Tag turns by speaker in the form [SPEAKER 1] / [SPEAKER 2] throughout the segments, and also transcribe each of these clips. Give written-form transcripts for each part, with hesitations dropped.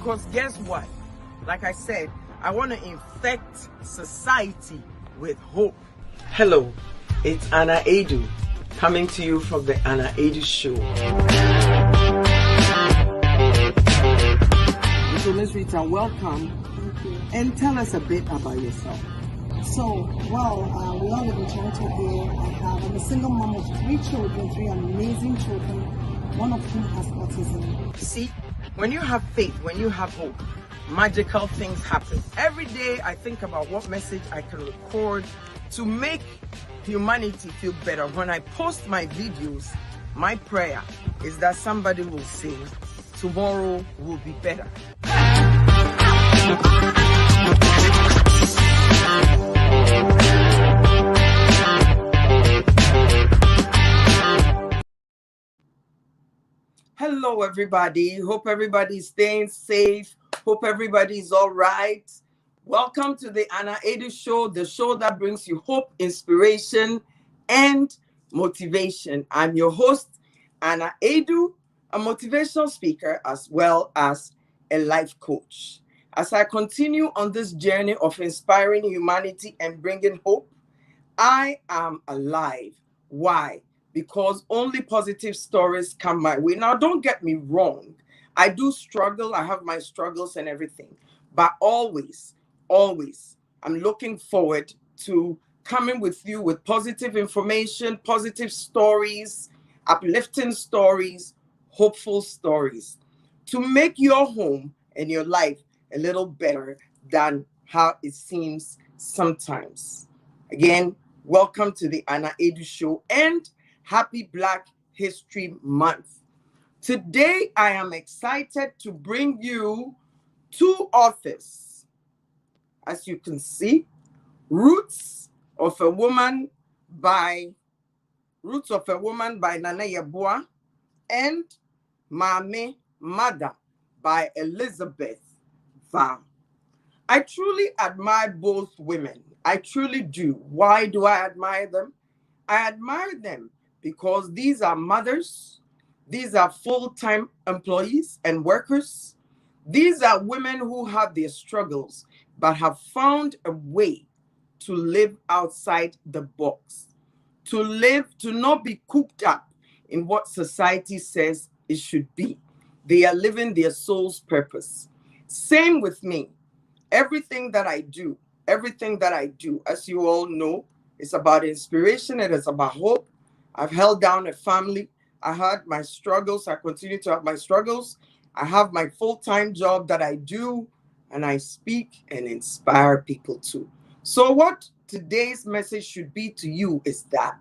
[SPEAKER 1] Because guess what? Like I said, I want to infect society with hope. Hello, it's Aidoo coming to you from the Aidoo Show. So Ms. Rita, welcome.
[SPEAKER 2] Thank you.
[SPEAKER 1] And tell us a bit about yourself.
[SPEAKER 2] So, we all live in Toronto here. I'm a single mom of 3 children, 3 amazing children, one of whom has autism.
[SPEAKER 1] See, when you have faith, when you have hope, magical things happen. Every day I think about what message I can record to make humanity feel better. When I post my videos, my prayer is that somebody will say, tomorrow will be better. Hello everybody, hope everybody's staying safe, hope everybody's all right. Welcome to the Aidoo Show, the show that brings you hope, inspiration, and motivation. I'm your host, Aidoo, a motivational speaker as well as a life coach. As I continue on this journey of inspiring humanity and bringing hope, I am alive. Why? Because only positive stories come my way. Now, don't get me wrong. I do struggle. I have my struggles and everything. But always, I'm looking forward to coming with you with positive information, positive stories, uplifting stories, hopeful stories to make your home and your life a little better than how it seems sometimes. Again, welcome to the Aidoo Show and happy Black History Month. Today, I am excited to bring you 2 authors. As you can see, Roots of a Woman by Nana Yeboah and Mame Mother by Elizabeth Va. I truly admire both women. I truly do. Why do I admire them? I admire them because these are mothers, these are full-time employees and workers. These are women who have their struggles, but have found a way to live outside the box, to not be cooped up in what society says it should be. They are living their soul's purpose. Same with me. Everything that I do, as you all know, is about inspiration. It is about hope. I've held down a family. I had my struggles. I continue to have my struggles. I have my full-time job that I do, and I speak and inspire people too. So what today's message should be to you is that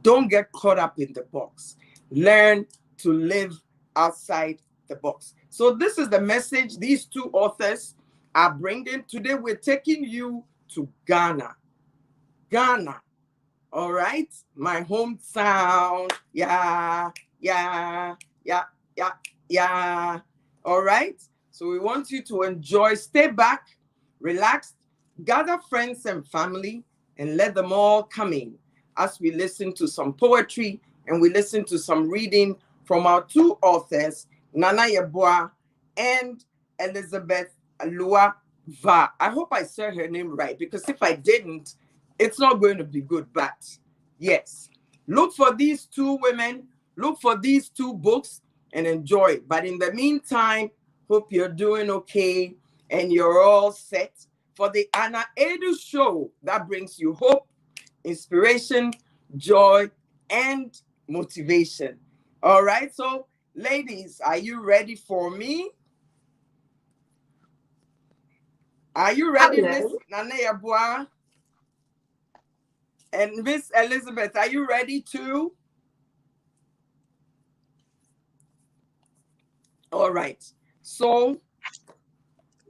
[SPEAKER 1] don't get caught up in the box. Learn to live outside the box. So this is the message these 2 authors are bringing. Today we're taking you to Ghana. Ghana. All right, my hometown. Yeah. All right, so we want you to enjoy. Stay back, relax, gather friends and family, and let them all come in as we listen to some poetry and we listen to some reading from our 2 authors, Nana Yeboah and Elizabeth Va. I hope I said her name right, because if I didn't, it's not going to be good. But yes, look for these 2 women, look for these 2 books and enjoy. But in the meantime, hope you're doing okay and you're all set for the Aidoo Show that brings you hope, inspiration, joy, and motivation. All right, so ladies, are you ready for me? Are you ready, Miss Nana Yeboah? And Miss Elizabeth, are you ready too? All right. So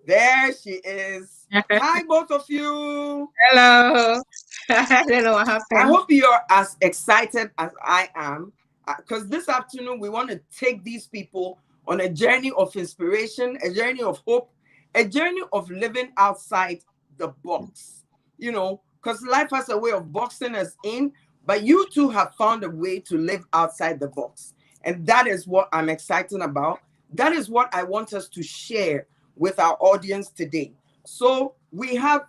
[SPEAKER 1] there she is. Hi, both of you.
[SPEAKER 3] Hello. I don't know what happened.
[SPEAKER 1] I hope you're as excited as I am, because this afternoon we want to take these people on a journey of inspiration, a journey of hope, a journey of living outside the box. You know, because life has a way of boxing us in, but you two have found a way to live outside the box. And that is what I'm excited about. That is what I want us to share with our audience today. So we have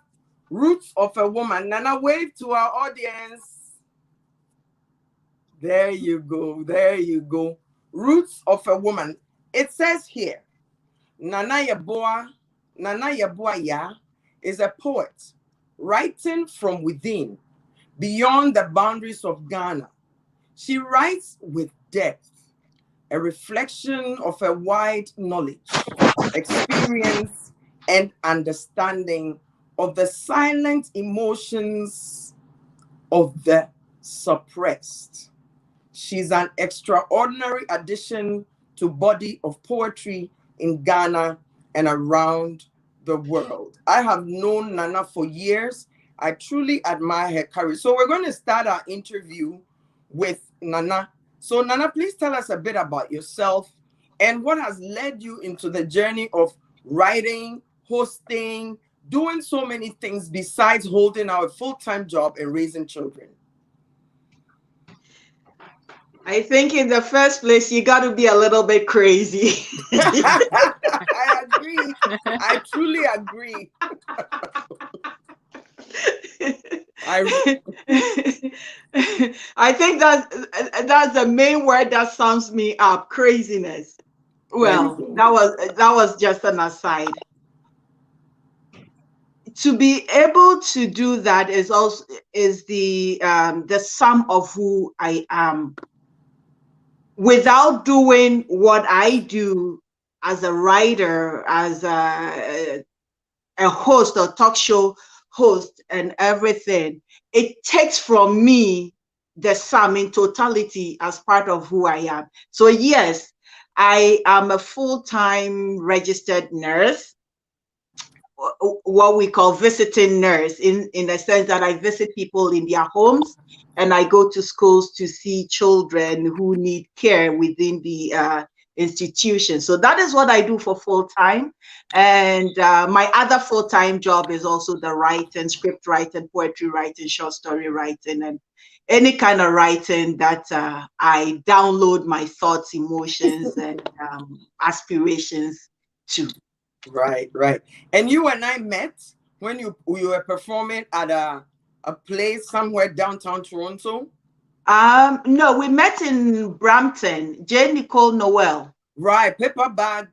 [SPEAKER 1] Roots of a Woman. Nana, wave to our audience. There you go. There you go. Roots of a Woman. It says here, Nana Yeboah Ya is a poet writing from within, beyond the boundaries of Ghana. She writes with depth, a reflection of a wide knowledge, experience, and understanding of the silent emotions of the suppressed. She's an extraordinary addition to body of poetry in Ghana and around the world. I have known Nana for years. I truly admire her courage. So we're going to start our interview with Nana. So Nana, please tell us a bit about yourself and what has led you into the journey of writing, hosting, doing so many things besides holding our full-time job and raising children.
[SPEAKER 4] I think in the first place, you got to be a little bit crazy.
[SPEAKER 1] I agree. I truly agree.
[SPEAKER 4] I think that's the main word that sums me up, craziness. Well, that was just an aside. To be able to do that is the sum of who I am. Without doing what I do as a writer, as a host or talk show host and everything, it takes from me the sum in totality as part of who I am. So yes, I am a full-time registered nurse, what we call visiting nurse, in the sense that I visit people in their homes and I go to schools to see children who need care within the institution. So that is what I do for full time. And my other full-time job is also the writing, script writing, poetry writing, short story writing, and any kind of writing that I download my thoughts, emotions, and aspirations to.
[SPEAKER 1] Right, right. And you and I met when you were performing at a place somewhere downtown Toronto.
[SPEAKER 4] No, we met in Brampton, J. Nicole Noel.
[SPEAKER 1] Right, Paperback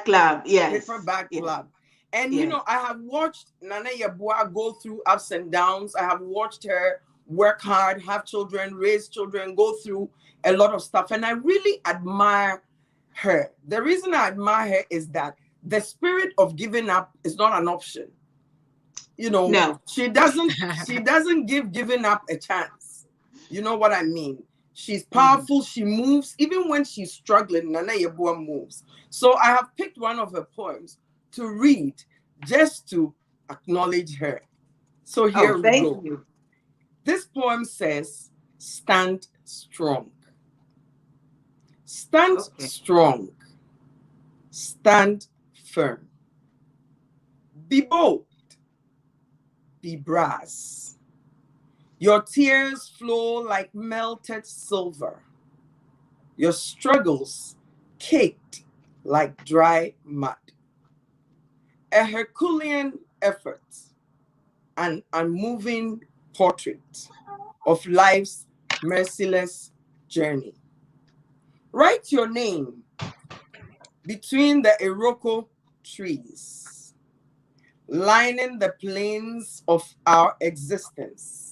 [SPEAKER 4] Club, yes.
[SPEAKER 1] Paperback Club. And you know, I have watched Nana Yeboah go through ups and downs. I have watched her work hard, have children, raise children, go through a lot of stuff. And I really admire her. The reason I admire her is that the spirit of giving up is not an option. You know,
[SPEAKER 4] no.
[SPEAKER 1] she doesn't give giving up a chance. You know what I mean? She's powerful. She moves. Even when she's struggling, Nana Yeboah moves. So I have picked one of her poems to read just to acknowledge her. So here we go.
[SPEAKER 4] You.
[SPEAKER 1] This poem says, stand strong. Stand strong. Stand firm. Be bold. Be brass. Your tears flow like melted silver. Your struggles caked like dry mud. A Herculean effort, an unmoving portrait of life's merciless journey. Write your name between the Iroko trees, lining the plains of our existence.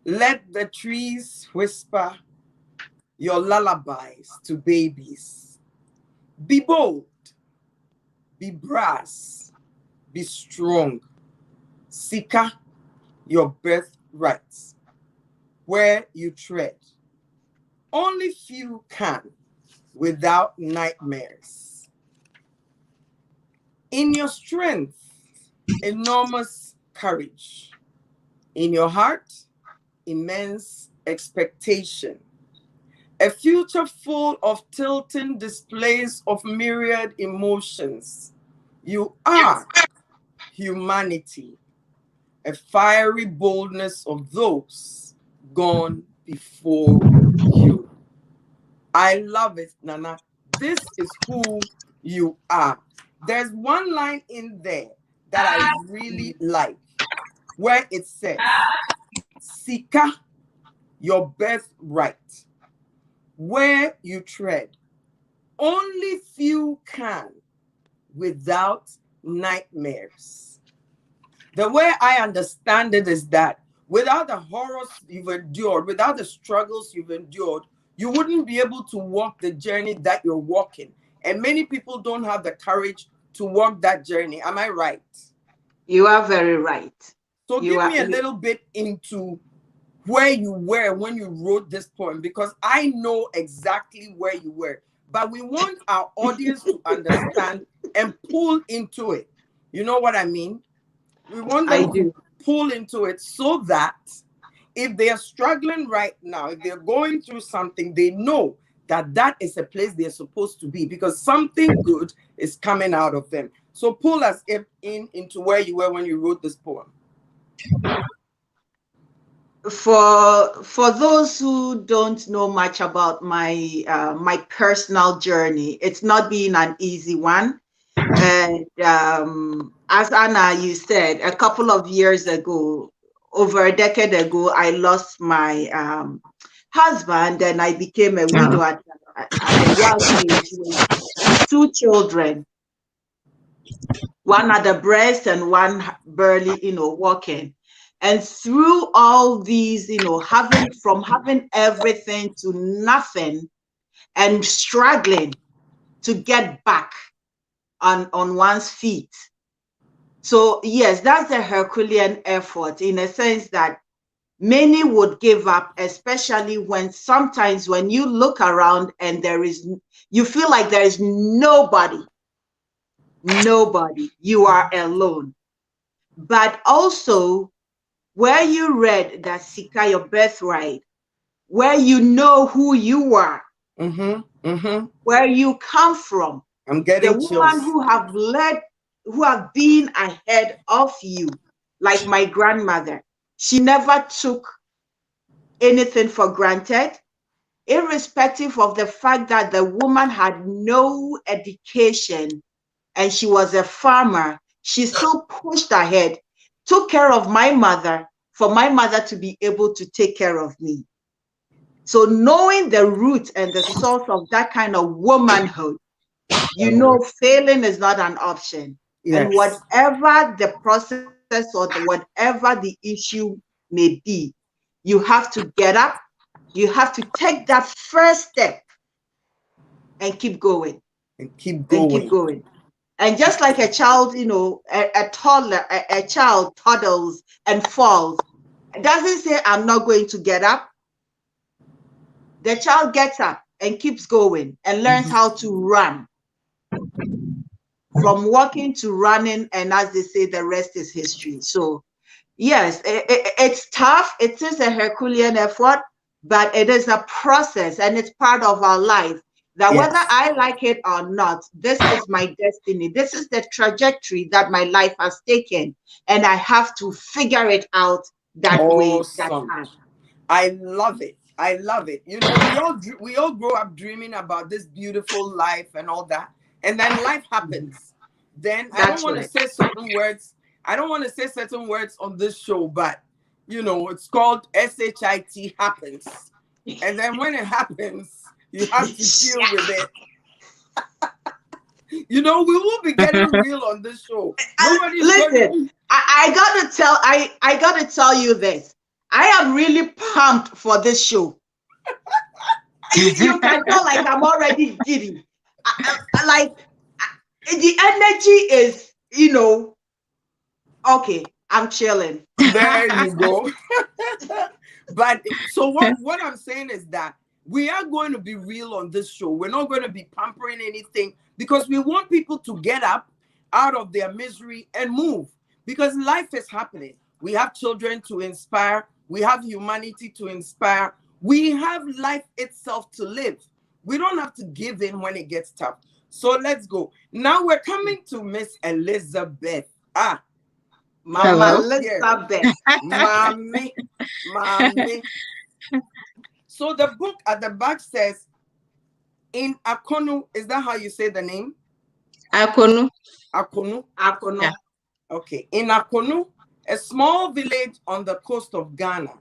[SPEAKER 1] Let the trees whisper your lullabies to babies. Be bold, be brass, be strong. Sika your birthright, where you tread. Only few can without nightmares. In your strength, enormous courage. In your heart, immense expectation. A future full of tilting displays of myriad emotions. You are humanity, a fiery boldness of those gone before you. I love it, Nana. This is who you are. There's one line in there that I really like, where it says, Sika your birthright, where you tread. Only few can without nightmares. The way I understand it is that without the horrors you've endured, without the struggles you've endured, you wouldn't be able to walk the journey that you're walking. And many people don't have the courage to walk that journey. Am I right?
[SPEAKER 4] You are very right.
[SPEAKER 1] So
[SPEAKER 4] You
[SPEAKER 1] give
[SPEAKER 4] are.
[SPEAKER 1] me a little bit into where you were when you wrote this poem, because I know exactly where you were. But we want our audience to understand and pull into it. You know what I mean? We want
[SPEAKER 4] I
[SPEAKER 1] them to
[SPEAKER 4] do.
[SPEAKER 1] pull into it so that if they are struggling right now, if they're going through something, they know that that is a place they're supposed to be, because something good is coming out of them. So pull us into where you were when you wrote this poem.
[SPEAKER 4] For those who don't know much about my personal journey, it's not been an easy one. And as Anna, you said, a couple of years ago, over a decade ago, I lost my husband, and I became a widow at a young age with two children, one at the breast and one barely, walking. And through all these, having everything to nothing and struggling to get back on one's feet. So yes, that's a Herculean effort, in a sense that many would give up, especially when sometimes when you look around and you feel like there is nobody, you are alone. But also, where you read that Sika your birthright, where you know who you are, where you come from,
[SPEAKER 1] I'm
[SPEAKER 4] the
[SPEAKER 1] getting
[SPEAKER 4] woman
[SPEAKER 1] chills.
[SPEAKER 4] who have been ahead of you, like my grandmother, she never took anything for granted, irrespective of the fact that the woman had no education and she was a farmer. She still pushed ahead, took care of my mother for my mother to be able to take care of me. So knowing the root and the source of that kind of womanhood, failing is not an option. And
[SPEAKER 1] Yes.
[SPEAKER 4] whatever the process or whatever the issue may be, you have to get up, you have to take that first step and keep going
[SPEAKER 1] And keep
[SPEAKER 4] and keep
[SPEAKER 1] going.
[SPEAKER 4] going. And just like a child, a toddler, a child toddles and falls, it doesn't say, I'm not going to get up. The child gets up and keeps going and learns how to run. From walking to running, and as they say, the rest is history. So yes, it's tough. It is a Herculean effort, but it is a process and it's part of our life. That whether
[SPEAKER 1] Yes.
[SPEAKER 4] I like it or not, this is my destiny. This is the trajectory that my life has taken, and I have to figure it out that way, that
[SPEAKER 1] Awesome.
[SPEAKER 4] time.
[SPEAKER 1] I love it. I love it. You know, we all grow up dreaming about this beautiful life and all that, and then life happens. Then I don't
[SPEAKER 4] That's
[SPEAKER 1] want to
[SPEAKER 4] right.
[SPEAKER 1] say certain words. I don't want to say certain words on this show, but it's called SHIT happens. And then when it happens, you have to deal with it. We will be getting real on this show. Nobody's going
[SPEAKER 4] Listen,
[SPEAKER 1] to.
[SPEAKER 4] I gotta tell you this. I am really pumped for this show. You can tell, like, I'm already giddy. The energy is, okay, I'm chilling.
[SPEAKER 1] There you go. But so what I'm saying is that we are going to be real on this show. We're not going to be pampering anything, because we want people to get up out of their misery and move, because life is happening. We have children to inspire. We have humanity to inspire. We have life itself to live. We don't have to give in when it gets tough. So let's go. Now we're coming to Miss Elizabeth.
[SPEAKER 4] Mama
[SPEAKER 3] Hello.
[SPEAKER 1] Mama here.
[SPEAKER 4] Elizabeth.
[SPEAKER 1] Mommy. Mommy. So the book at the back says, in Akonu, is that how you say the name?
[SPEAKER 3] Akonu.
[SPEAKER 1] Akonu.
[SPEAKER 4] Akono.
[SPEAKER 3] Yeah.
[SPEAKER 1] Okay. In Akonu, a small village on the coast of Ghana,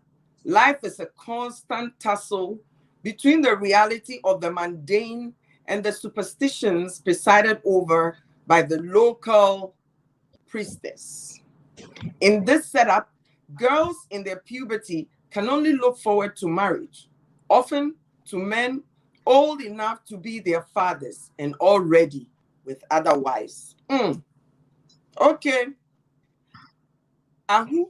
[SPEAKER 1] life is a constant tussle between the reality of the mundane and the superstitions presided over by the local priestess. In this setup, girls in their puberty can only look forward to marriage, often to men old enough to be their fathers and already with other wives. Okay. Ahu,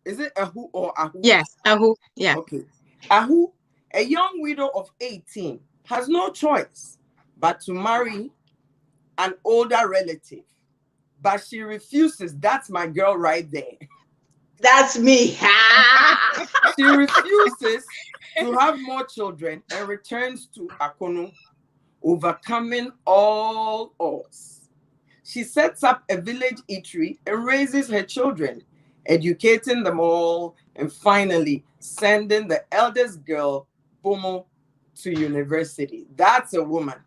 [SPEAKER 1] is it Ahu or Ahu?
[SPEAKER 3] Yes, Ahu. Yeah.
[SPEAKER 1] Okay. Ahu, a young widow of 18, has no choice but to marry an older relative. But she refuses. That's my girl right there.
[SPEAKER 4] That's me.
[SPEAKER 1] She refuses to have more children and returns to Akono, overcoming all odds. She sets up a village eatery and raises her children, educating them all, and finally sending the eldest girl, Bomo, to university. That's a woman.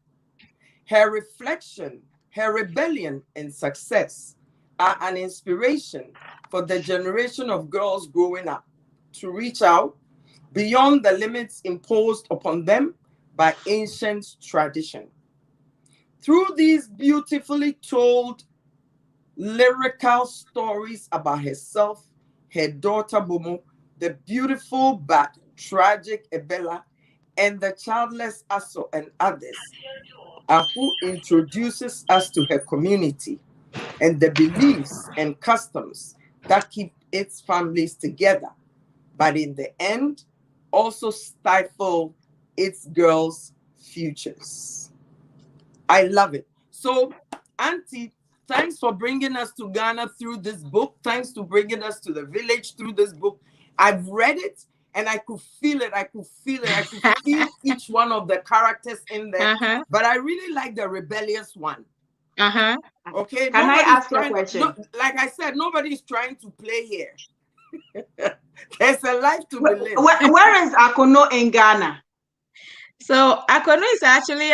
[SPEAKER 1] Her reflection, her rebellion, and success are an inspiration for the generation of girls growing up to reach out beyond the limits imposed upon them by ancient tradition. Through these beautifully told lyrical stories about herself, her daughter Bomo, the beautiful but tragic Ebella, and the childless Aso and others, Ahu introduces us to her community and the beliefs and customs that keep its families together, but in the end, also stifle its girls' futures. I love it. So, Auntie, thanks for bringing us to Ghana through this book. Thanks to bringing us to the village through this book. I've read it and I could feel it. I could feel it. I could feel each one of the characters in there. But I really like the rebellious one. Okay.
[SPEAKER 4] Can I ask you a question?
[SPEAKER 1] No, like I said, nobody's trying to play here. There's a life to be lived.
[SPEAKER 4] Where is Akono in Ghana?
[SPEAKER 3] So Akono is actually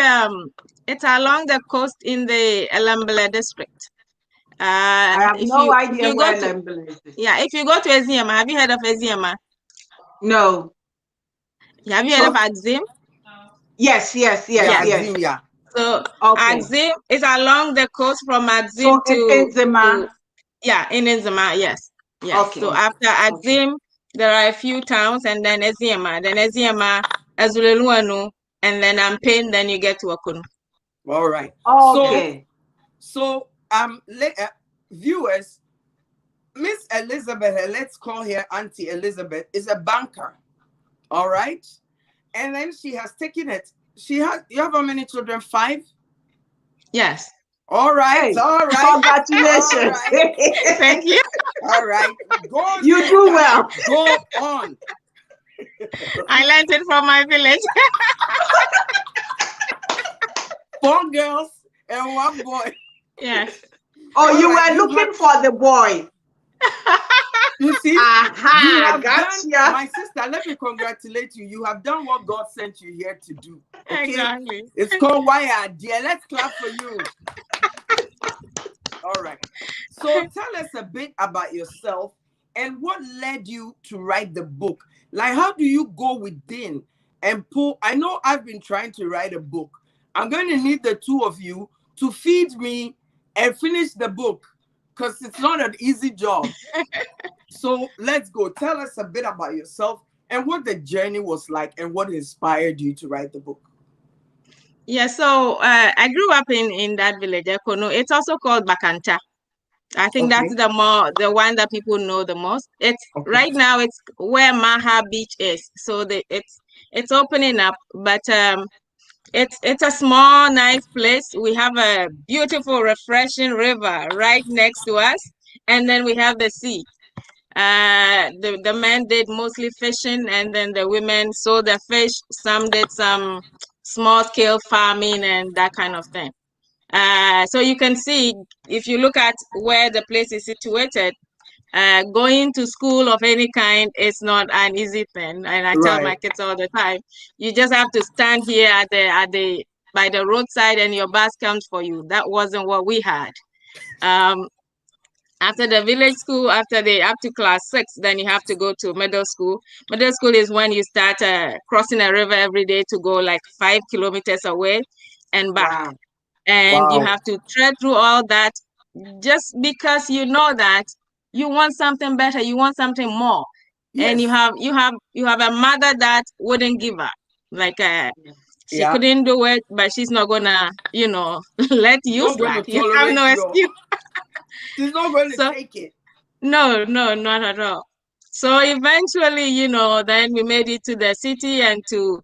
[SPEAKER 3] it's along the coast in the Elambele district.
[SPEAKER 4] I have no idea where Elambele is.
[SPEAKER 3] Yeah, if you go to Eziama, have you heard of Eziama?
[SPEAKER 4] No.
[SPEAKER 3] Have you heard of Axim?
[SPEAKER 4] Yes.
[SPEAKER 1] Axim, yeah.
[SPEAKER 3] So Axim is along the coast from Axim to
[SPEAKER 4] Nzema.
[SPEAKER 3] In Nzema, yes.
[SPEAKER 4] Okay.
[SPEAKER 3] So after Axim, there are a few towns, and then Eziama, Ezululuanu, and then Ampin, then you get to Akono.
[SPEAKER 1] All right.
[SPEAKER 4] Okay.
[SPEAKER 1] So viewers, Miss Elizabeth, let's call her Auntie Elizabeth, is a banker. All right. And then she has taken it. You have how many children? 5?
[SPEAKER 3] Yes.
[SPEAKER 1] All right.
[SPEAKER 4] Hey,
[SPEAKER 1] all right.
[SPEAKER 4] Congratulations.
[SPEAKER 1] All right.
[SPEAKER 3] Thank you.
[SPEAKER 1] All right. Go on.
[SPEAKER 4] You do well.
[SPEAKER 1] Go on.
[SPEAKER 3] I learned it from my village.
[SPEAKER 1] 4 girls and 1 boy.
[SPEAKER 3] Yes.
[SPEAKER 4] Oh, you were looking for the boy.
[SPEAKER 1] You see?
[SPEAKER 4] Aha, gotcha.
[SPEAKER 1] My sister, let me congratulate you. You have done what God sent you here to do. Okay?
[SPEAKER 3] Exactly.
[SPEAKER 1] It's called Wire, dear. Let's clap for you. All right. So tell us a bit about yourself and what led you to write the book. Like, how do you go within and pull? I know I've been trying to write a book. I'm going to need the 2 of you to feed me and finish the book because it's not an easy job. So let's go. Tell us a bit about yourself and what the journey was like and what inspired you to write the book.
[SPEAKER 3] Yeah, so I grew up in that village, Ekono. It's also called Bakanta. I think that's the one that people know the most. It's right now it's where Maha Beach is. So it's opening up, but it's a small, nice place. We have a beautiful, refreshing river right next to us, and then we have the sea. The men did mostly fishing, and then the women sold the fish. Some did some small scale farming and that kind of thing. So you can see, if you look at where the place is situated, going to school of any kind is not an easy thing. And I tell my kids all the time, you just have to stand here at the by the roadside and your bus comes for you. That wasn't what we had. Um, After the village school, up to class 6, then you have to go to middle school. Middle school is when you start crossing a river every day to go like 5 kilometers away and back.
[SPEAKER 4] Wow.
[SPEAKER 3] And you
[SPEAKER 1] Wow.
[SPEAKER 3] have to tread through all that just because you know that you want something better, you want something more. And
[SPEAKER 1] Yes.
[SPEAKER 3] you have a mother that wouldn't give up. Like she
[SPEAKER 1] Yeah.
[SPEAKER 3] couldn't do it, but she's not gonna, let
[SPEAKER 1] She's
[SPEAKER 3] you
[SPEAKER 1] not going to
[SPEAKER 3] slack. You have
[SPEAKER 1] tolerate
[SPEAKER 3] no
[SPEAKER 1] your.
[SPEAKER 3] excuse.
[SPEAKER 1] She's not going to
[SPEAKER 3] So
[SPEAKER 1] take it.
[SPEAKER 3] no, no, not at all. So eventually, then we made it to the city and to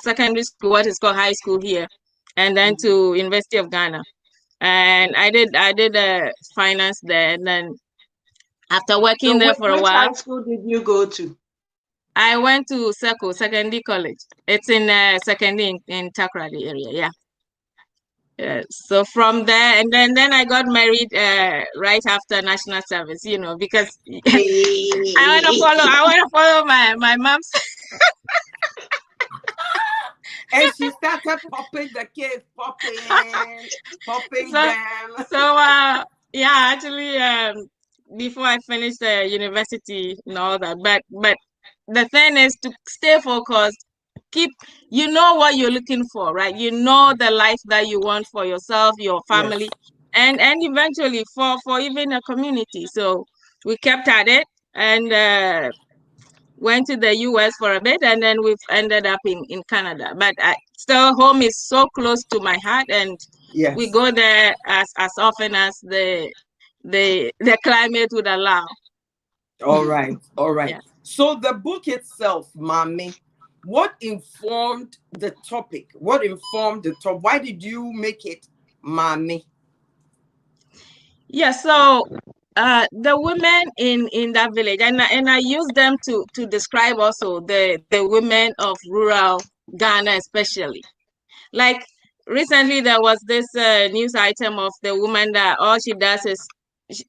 [SPEAKER 3] secondary school, what is called high school here, and then
[SPEAKER 1] Mhm.
[SPEAKER 3] to University of Ghana. And I did finance there. And then after
[SPEAKER 4] So
[SPEAKER 3] working there for a
[SPEAKER 4] which
[SPEAKER 3] while,
[SPEAKER 4] high school did you go to?
[SPEAKER 3] I went to SECO, Secondary College. It's in Secondary in Takoradi area. Yeah. So from there, and then I got married right after national service, because I want to follow my mom's.
[SPEAKER 1] And she started popping the kids, popping
[SPEAKER 3] So
[SPEAKER 1] them.
[SPEAKER 3] yeah, actually, before I finished the university and all that, but the thing is to stay focused. Keep, what you're looking for, right? You know the life that you want for yourself, your
[SPEAKER 1] Yes.
[SPEAKER 3] family, and eventually for even a community. So we kept at it and went to the US for a bit, and then we've ended up in Canada. But still, home is so close to my heart, and we
[SPEAKER 1] Yes.
[SPEAKER 3] go there as often as the climate would allow.
[SPEAKER 1] All right. All right.
[SPEAKER 3] Yeah.
[SPEAKER 1] So the book itself, Mommy, what informed the topic? What informed the top? Why did you make it Mommy?
[SPEAKER 3] Yeah, so the women in that village, and I use them to describe also the women of rural Ghana, especially. Like recently, there was this news item of the woman that all she does is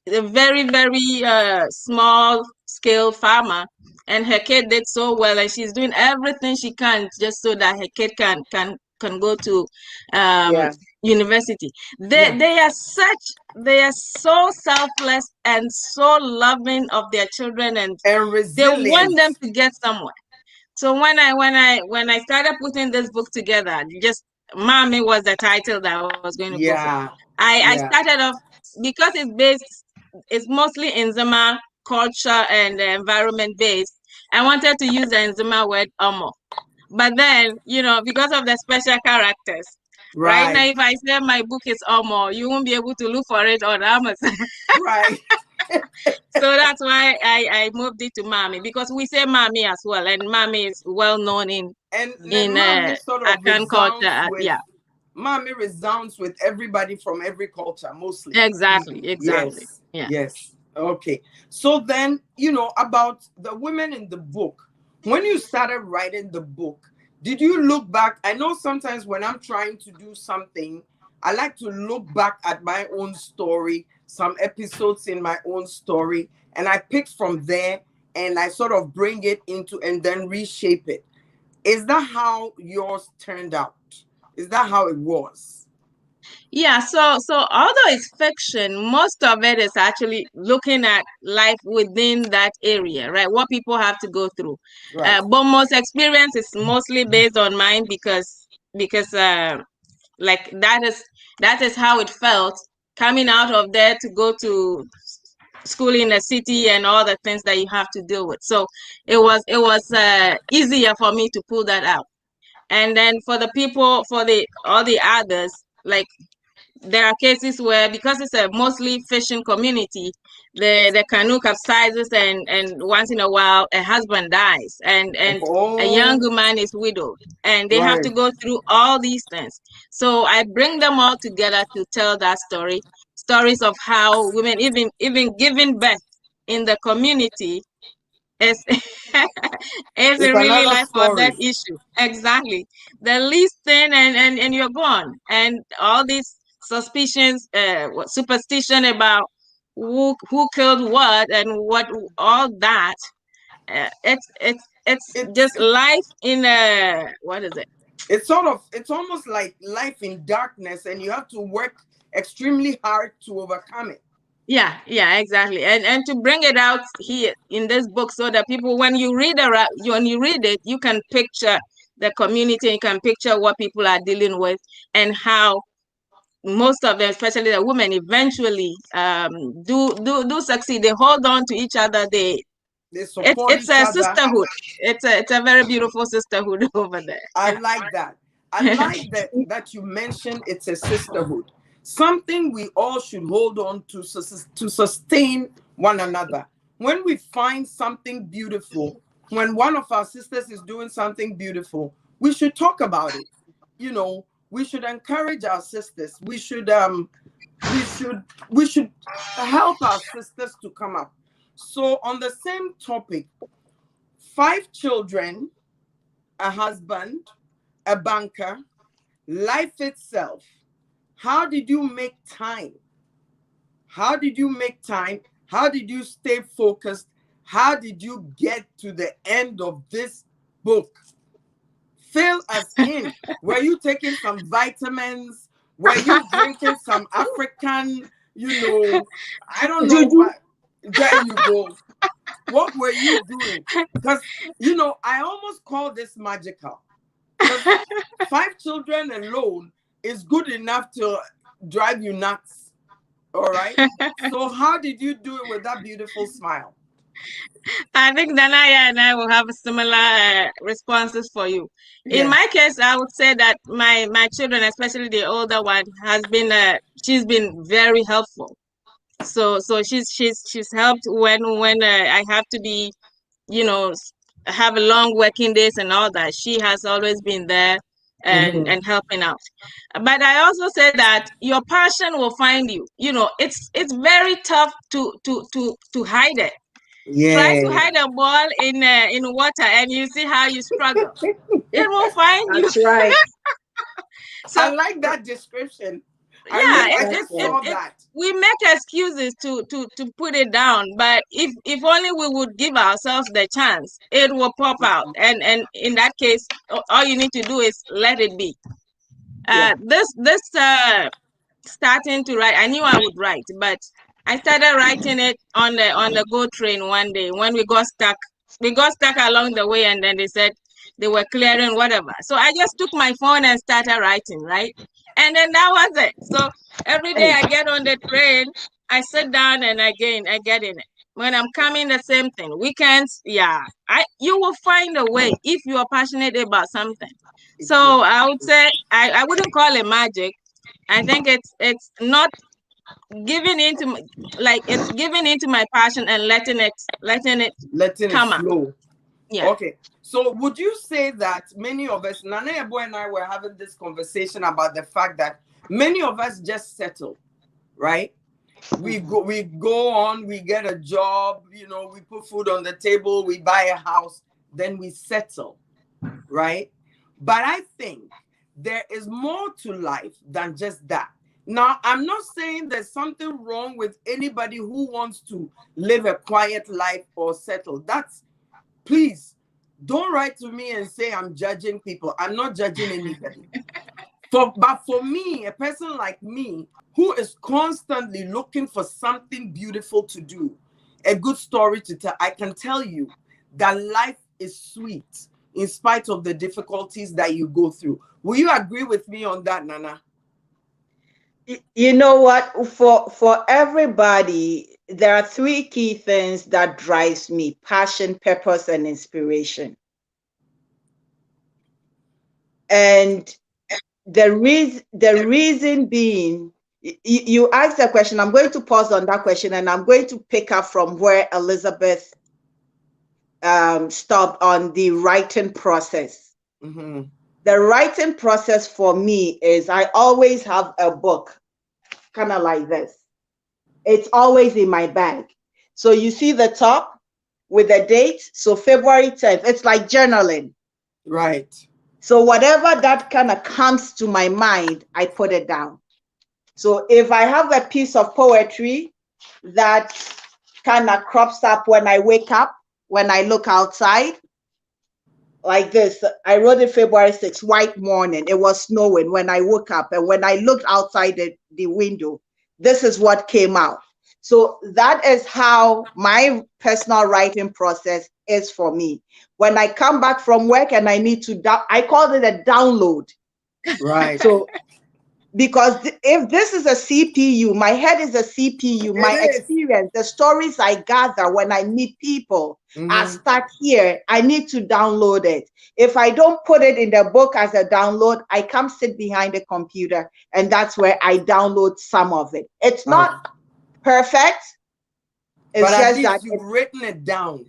[SPEAKER 3] a very very small scale farmer, and her kid did so well, and she's doing everything she can just so that her kid can go to um,
[SPEAKER 4] Yeah.
[SPEAKER 3] university.
[SPEAKER 1] Yeah.
[SPEAKER 3] They are so selfless and so loving of their children, and
[SPEAKER 1] And
[SPEAKER 3] they want
[SPEAKER 1] resilient.
[SPEAKER 3] them to get somewhere. So when I started putting this book together, just Mommy was the title that I was going to go for.
[SPEAKER 1] Yeah.
[SPEAKER 3] I
[SPEAKER 1] Yeah.
[SPEAKER 3] started off because it's mostly in Zima culture and environment based. I wanted to use the Nzima word Omo. But then, because of the special characters, right now,
[SPEAKER 1] Right.
[SPEAKER 3] if I say my book is Omo, you won't be able to look for it on Amazon.
[SPEAKER 1] Right.
[SPEAKER 3] So that's why I moved it to Mami, because we say Mami as well, and Mami is well known in
[SPEAKER 1] And then
[SPEAKER 3] in
[SPEAKER 1] mommy sort of
[SPEAKER 3] Akan culture.
[SPEAKER 1] resounds with
[SPEAKER 3] Yeah,
[SPEAKER 1] mommy resounds with everybody from every culture, mostly.
[SPEAKER 3] exactly.
[SPEAKER 1] Yes.
[SPEAKER 3] Yeah.
[SPEAKER 1] Yes. Okay. So then, about the women in the book, when you started writing the book, did you look back? I know sometimes when I'm trying to do something, I like to look back at my own story, some episodes in my own story, and I pick from there and I sort of bring it into and then reshape it. Is that how yours turned out? Is that how it was?
[SPEAKER 3] Yeah, so although it's fiction, most of it is actually looking at life within that area, right? What people have to go through.
[SPEAKER 1] Right.
[SPEAKER 3] But most experience is mostly based on mine because like that is how it felt coming out of there to go to school in the city and all the things that you have to deal with. So it was easier for me to pull that out. And then for the people, for the all the others, like there are cases where, because it's a mostly fishing community, the canoe capsizes, and once in a while a husband dies, and a young
[SPEAKER 1] Oh,
[SPEAKER 3] woman is widowed, and they have
[SPEAKER 1] right.
[SPEAKER 3] to go through all these things. So I bring them all together to tell that stories of how women even giving birth in the community is is
[SPEAKER 1] It's
[SPEAKER 3] a really
[SPEAKER 1] another
[SPEAKER 3] life or death
[SPEAKER 1] story.
[SPEAKER 3] issue. Exactly. The least thing, and you're gone. And all these suspicions, superstition about who killed what and what, all that. It's
[SPEAKER 1] It's
[SPEAKER 3] just life in a, what is it?
[SPEAKER 1] it's almost like life in darkness, and you have to work extremely hard to overcome it.
[SPEAKER 3] Yeah, yeah, exactly. And to bring it out here in this book so that people, when you read it, you can picture the community, you can picture what people are dealing with and how most of them, especially the women, eventually do succeed. They hold on to each other.
[SPEAKER 1] They support
[SPEAKER 3] It's
[SPEAKER 1] each
[SPEAKER 3] a
[SPEAKER 1] other.
[SPEAKER 3] sisterhood. It's a very beautiful sisterhood over there.
[SPEAKER 1] I
[SPEAKER 3] Yeah.
[SPEAKER 1] like that. I like that you mentioned it's a sisterhood. Something we all should hold on to to sustain one another. When we find something beautiful, when one of our sisters is doing something beautiful, we should talk about it. You know, we should encourage our sisters. We should we should help our sisters to come up. So on the same topic, 5 children, a husband, a banker, life itself. How did you make time? How did you make time? How did you stay focused? How did you get to the end of this book? Fill us in. Were you taking some vitamins? Were you drinking some African, I don't know
[SPEAKER 4] Juju.
[SPEAKER 1] what. There you go. What were you doing? Because, I almost call this magical. Because 5 children alone is good enough to drive you nuts. All right. So how did you do it with that beautiful smile?
[SPEAKER 3] I think Danaya and I will have similar responses for you. In
[SPEAKER 1] Yes.
[SPEAKER 3] my case, I would say that my children, especially the older one, has been she's been very helpful. So she's helped when I have to be, you know, have long working days and all that. She has always been there
[SPEAKER 1] Mm-hmm.
[SPEAKER 3] and helping out. But I also say that your passion will find you. You know, it's very tough to hide it. Try to
[SPEAKER 1] Yeah.
[SPEAKER 3] hide a ball in water and you see how you struggle. It will find you.
[SPEAKER 4] That's right.
[SPEAKER 3] So
[SPEAKER 1] I like that description.
[SPEAKER 3] yeah,
[SPEAKER 1] I
[SPEAKER 3] it
[SPEAKER 1] just saw
[SPEAKER 3] it
[SPEAKER 1] that.
[SPEAKER 3] we make excuses to put it down, but if only we would give ourselves the chance, it will pop out. And in that case, all you need to do is let it be.
[SPEAKER 1] Yeah.
[SPEAKER 3] This starting to write, I knew I would write, but I started writing it on the go train one day when we got stuck. We got stuck along the way, and then they said they were clearing whatever. So I just took my phone and started writing, right? And then that was it. So every day
[SPEAKER 1] Hey.
[SPEAKER 3] I get on the train, I sit down and again I get in it. When I'm coming, the same thing. Weekends, yeah, you will find a way if you are passionate about something. So I would
[SPEAKER 1] Exactly.
[SPEAKER 3] say I wouldn't call it magic. I think it's not giving into like it's giving into my passion and letting it
[SPEAKER 1] Letting it
[SPEAKER 3] come up.
[SPEAKER 1] flow.
[SPEAKER 3] Yeah.
[SPEAKER 1] Okay. So would you say that many of us, Nana Ebo and I were having this conversation about the fact that many of us just settle, right? We go on, we get a job, we put food on the table, we buy a house, then we settle, right? But I think there is more to life than just that. Now, I'm not saying there's something wrong with anybody who wants to live a quiet life or settle. Please don't write to me and say I'm judging people. I'm not judging anybody. But for me, a person like me who is constantly looking for something beautiful to do, a good story to tell, I can tell you that life is sweet in spite of the difficulties that you go through. Will you agree with me on that, Nana?
[SPEAKER 4] You know what? For everybody, there are three key things that drives me: passion, purpose, and inspiration. And the reason being, you asked a question. I'm going to pause on that question, and I'm going to pick up from where Elizabeth stopped on the writing process.
[SPEAKER 1] Mm-hmm.
[SPEAKER 4] The writing process for me is I always have a book, kind of like this. It's always in my bag. So you see the top with the date. So February 10th, it's like journaling.
[SPEAKER 1] Right.
[SPEAKER 4] So whatever that kind of comes to my mind, I put it down. So if I have a piece of poetry that kind of crops up when I wake up, when I look outside, like this. I wrote it February 6th, white morning. It was snowing when I woke up. And when I looked outside the window, this is what came out. So that is how my personal writing process is for me. When I come back from work and I need to, I call it a download.
[SPEAKER 1] Right.
[SPEAKER 4] So because if this is a CPU, my head is a CPU, my
[SPEAKER 1] It is.
[SPEAKER 4] experience, the stories I gather when I meet people are
[SPEAKER 1] Mhm.
[SPEAKER 4] stuck here. I need to download it. If I don't put it in the book as a download, I come sit behind the computer and that's where I download some of it. It's not perfect.
[SPEAKER 1] But
[SPEAKER 4] It's
[SPEAKER 1] at
[SPEAKER 4] just that
[SPEAKER 1] least you've written it down.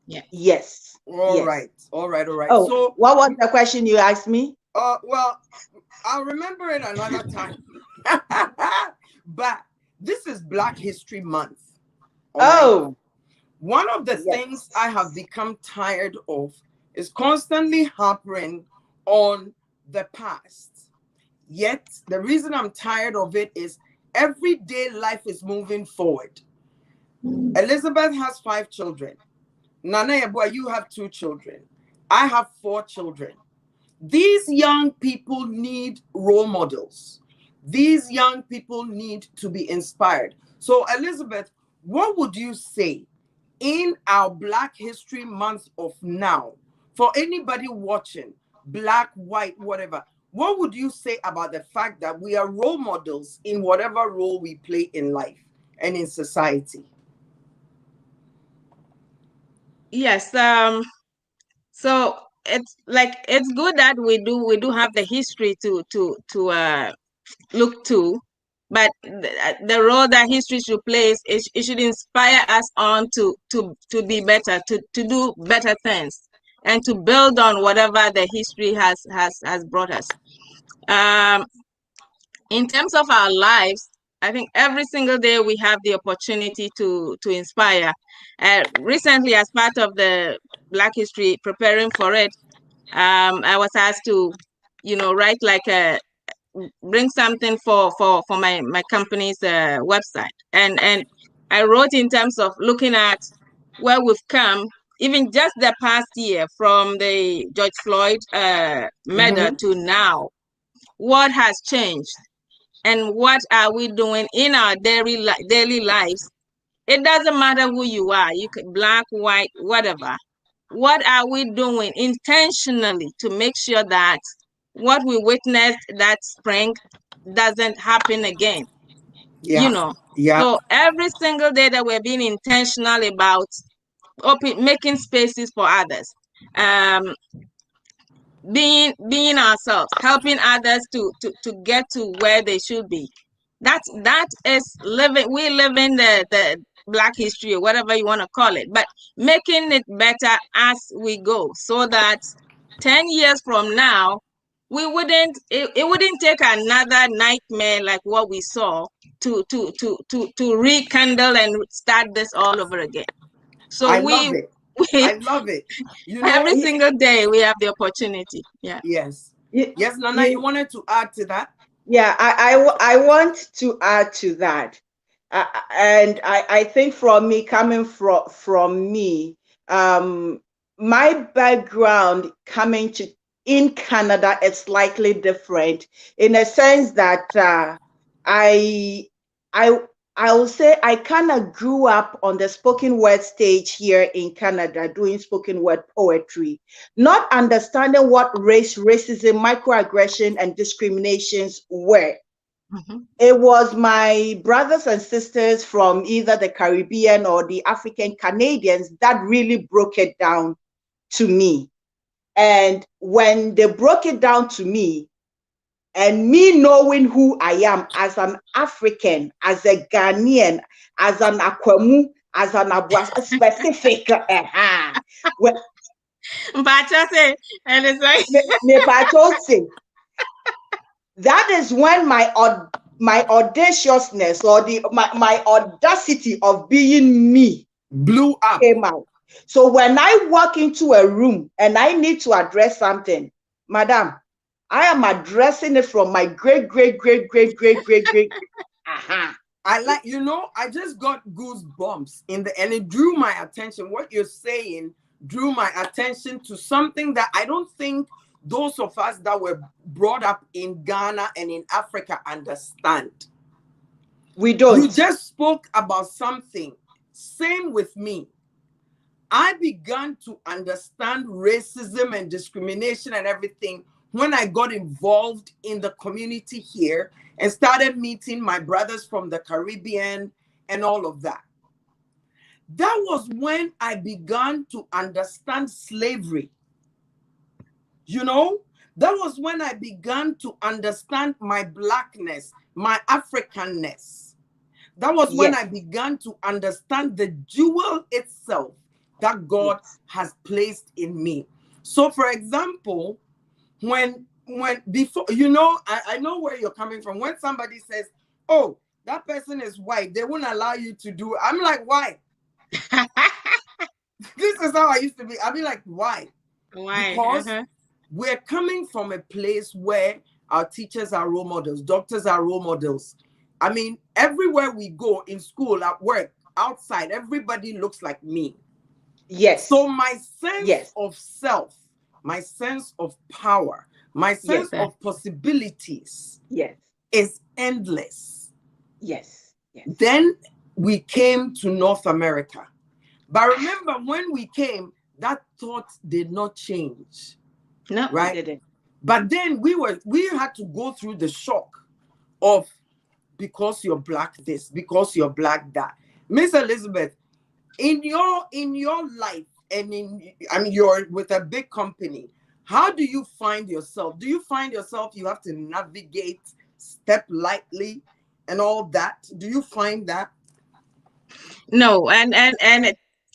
[SPEAKER 3] Yeah.
[SPEAKER 4] yes,
[SPEAKER 1] All
[SPEAKER 4] yes.
[SPEAKER 1] right. All right. All right.
[SPEAKER 4] Oh,
[SPEAKER 1] So,
[SPEAKER 4] what was the question you asked me?
[SPEAKER 1] well, I'll remember it another time. But this is Black History Month. All right.
[SPEAKER 4] Oh,
[SPEAKER 1] One of the things I have
[SPEAKER 4] yes.
[SPEAKER 1] become tired of is constantly harping on the past. Yet, the reason I'm tired of it is everyday life is moving forward. Elizabeth has 5 children. Nana Yabua, you have 2 children. I have 4 children. These young people need role models. These young people need to be inspired. So, Elizabeth, what would you say in our Black History Month of now, for anybody watching, black, white, whatever, what would you say about the fact that we are role models in whatever role we play in life and in society?
[SPEAKER 3] Yes. So it's good that we do have the history to look to, but the role that history should play is it should inspire us on to be better, to do better things, and to build on whatever the history has brought us. Um, in terms of our lives, I think every single day we have the opportunity to inspire. Recently, as part of the Black History, preparing for it, I was asked to, write like a bring something for my company's website, and I wrote in terms of looking at where we've come, even just the past year from the George Floyd murder
[SPEAKER 1] Mm-hmm.
[SPEAKER 3] to now. What has changed, and what are we doing in our daily lives? It doesn't matter who you are, you can black, white, whatever. What are we doing intentionally to make sure that what we witnessed that spring doesn't happen again? You
[SPEAKER 1] Yeah.
[SPEAKER 3] know,
[SPEAKER 1] Yeah.
[SPEAKER 3] so every single day that we're being intentional about making spaces for others, um, being ourselves, helping others to get to where they should be. That is living. We live in the Black history, or whatever you want to call it, but making it better as we go, so that 10 years from now, it wouldn't take another nightmare like what we saw to rekindle and start this all over again.
[SPEAKER 1] I
[SPEAKER 3] So
[SPEAKER 1] love it.
[SPEAKER 3] we
[SPEAKER 1] I love it. You
[SPEAKER 3] every
[SPEAKER 1] know,
[SPEAKER 3] single day we have the opportunity. Yeah.
[SPEAKER 1] yes.
[SPEAKER 4] You,
[SPEAKER 1] Yes, Nana, you
[SPEAKER 4] you,
[SPEAKER 1] wanted to add to that?
[SPEAKER 4] yeah, I want to add to that. And I think from me, coming from me, my background coming to in Canada is slightly different in a sense that I I I will say I kind of grew up on the spoken word stage here in Canada doing spoken word poetry, not understanding what racism, microaggression, and discriminations were.
[SPEAKER 3] Mhm.
[SPEAKER 4] It was my brothers and sisters from either the Caribbean or the African Canadians that really broke it down to me. And when they broke it down to me, and me knowing who I am as an African, as a Ghanaian, as an Akwamu, as an Abwa specific, well,
[SPEAKER 3] But I say, and it's like,
[SPEAKER 4] me patrol that is when my audaciousness or my audacity of being me
[SPEAKER 1] Blew up.
[SPEAKER 4] came out. So when I walk into a room and I need to address something, madam, I am addressing it from my great great great great great great great. Aha.
[SPEAKER 1] I I just got goosebumps in the, and it drew my attention. What you're saying drew my attention to something that I don't think those of us that were brought up in Ghana and in Africa understand.
[SPEAKER 4] We don't.
[SPEAKER 1] You just spoke about something. Same with me. I began to understand racism and discrimination and everything when I got involved in the community here and started meeting my brothers from the Caribbean and all of that. That was when I began to understand slavery. You know, that was when I began to understand my Blackness, my Africanness. That was when I began to understand the jewel itself that God has placed in me. So, for example, before, you know, I know where you're coming from. When somebody says, oh, that person is white, they won't allow you to do it. I'm like, why? This is how I used to be. I'll be like, why? Because we're coming from a place where our teachers are role models, doctors are role models. I mean, everywhere we go, in school, at work, outside, everybody looks like me.
[SPEAKER 4] Yes.
[SPEAKER 1] So my sense of self, my sense of power, my sense of possibilities is endless.
[SPEAKER 4] Yes.
[SPEAKER 1] Then we came to North America. But remember, when we came, that thought did not change.
[SPEAKER 4] No,
[SPEAKER 1] right?
[SPEAKER 4] It didn't.
[SPEAKER 1] But then we had to go through the shock of, because you're black this, because you're black that. Miss Elizabeth, in your life, and you're with a big company, how do you find yourself? Do you find yourself you have to navigate, step lightly, and all that? Do you find that?
[SPEAKER 3] No, and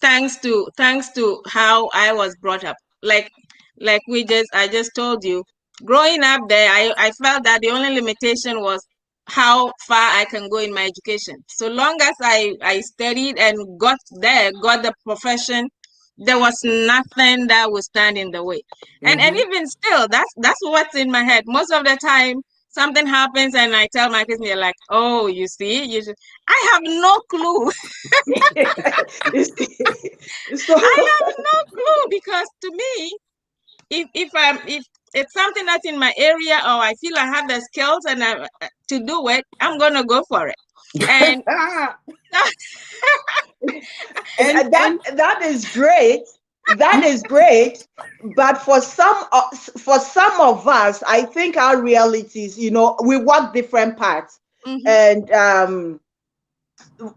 [SPEAKER 3] thanks to how I was brought up. Like I just told you, growing up there, I felt that the only limitation was how far I can go in my education. So long as I studied and got the profession, there was nothing that would stand in the way. And even still, that's what's in my head. Most of the time, something happens and I tell my kids, they're like, oh, you see, I have no clue. I have no clue, because to me, if it's something that's in my area, or I feel I have the skills and to do it, I'm gonna go for it. And
[SPEAKER 4] that is great. That is great. But for some of us, I think our realities, you know, we work different parts. And